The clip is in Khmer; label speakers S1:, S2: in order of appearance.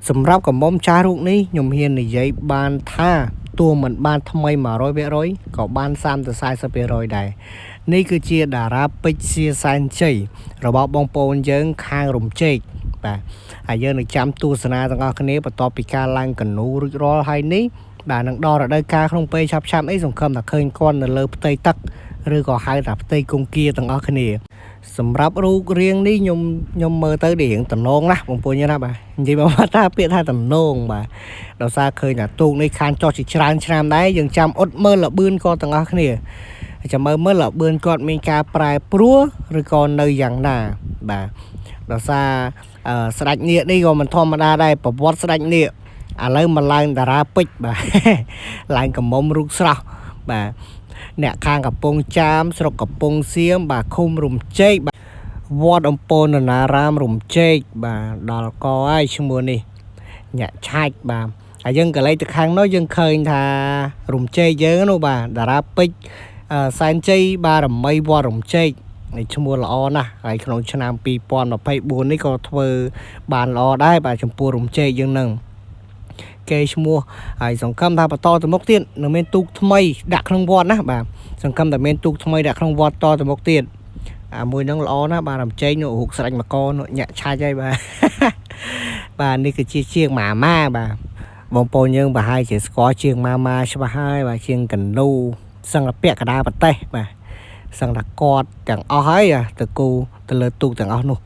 S1: សម្រាប់កំមុំចាស់រូបនេះខ្ញុំហ៊ាននិយាយបានថាតួមិនបានថ្មី100%ក៏បាន30ទៅ40%ដែរនេះគឺជាតារាពេជ្រសៀសែនជ័យរបស់បងប្អូនយើងខាងរំជែកបាទហើយយើងនឹងចាំទស្សនាទាំងអស់គ្នាបន្ទាប់ពីការឡើងកនូរួចរាល់ហើយនេះបាទនឹងដល់រដូវកាលក្នុងពេលឆាប់អីសង្ឃឹមថាឃើញគាត់នៅលើផ្ទៃទឹកឬក៏ហៅថាផ្ទៃគង្គគាទាំងអស់គ្នាសម្រាប់រូបរាងនេះខ្ញុំមើលទៅរៀងតំណងណាស់បងប្អូនណាបាទនិយាយមកថាពាក្យថាតំណងបាទដោយសារឃើញថាទូកនេះខានចោះជាច្រើនឆ្នាំដែរយើងចាំអត់មើលលបឿនគាត់ទាំងអស់គ្នាចាំមើលលបឿនគាត់មានការប្រែប្រួលឬក៏នៅយ៉ាងណាបាទដោយសារស្ដេចនាគនេះក៏មិនធម្មតាដែរប្រវត្តិស្ដេចនាគឥឡូវមកឡើងតារាពេជ្របាទឡើងកំមុំរូបស្រស់បាទអ្នកខាងកំពង់ចាមស្រុកកំពង់សៀមបាទឃុំរំជែកបាទវត្តអំពរនរារាមរំជែកបាទដល់កហើយឈ្មោះនេះញាក់ឆាច់បាទហើយយើងក៏លេចទៅខាងនោះយើងឃើញថារំជែកយើងនោះបាទតារាពេជ្រសែនជ័យបារមីវត្តរំជែកឈ្មោះល្អណាស់ហើយក្នុងឆ្នាំ2024នេះក៏ធ្វើបានល្អដែរបាទចំពោះរំជែកយើងនឹងគេឈ្មោះហើយសង្ឃឹមថាបន្តទៅមុខទៀតនឹងមានទូកថ្មីដាក់ក្នុងវត្តណាបាទសង្ឃឹមតែមានទូកថ្មីដាក់ក្នុងវត្តតទៅមុខទៀតមួយហ្នឹងល្អណាស់បាទរំជែកនោះរូបស្ដេចមកនោះញាក់ឆាច់ហើយបាទបាទនេះគឺជាជាងម៉ាម៉ាបាទបងប្អូនយើងប្រហែលជាស្គាល់ជាងម៉ាម៉ាច្បាស់ហើយបាទជាងកណ្ដូសឹងតែពាក់កណ្ដាលប្រទេសបាទសឹងតែគាត់ទាំងអស់ហើយទៅគូទៅលើទូកទាំងអស់នោះ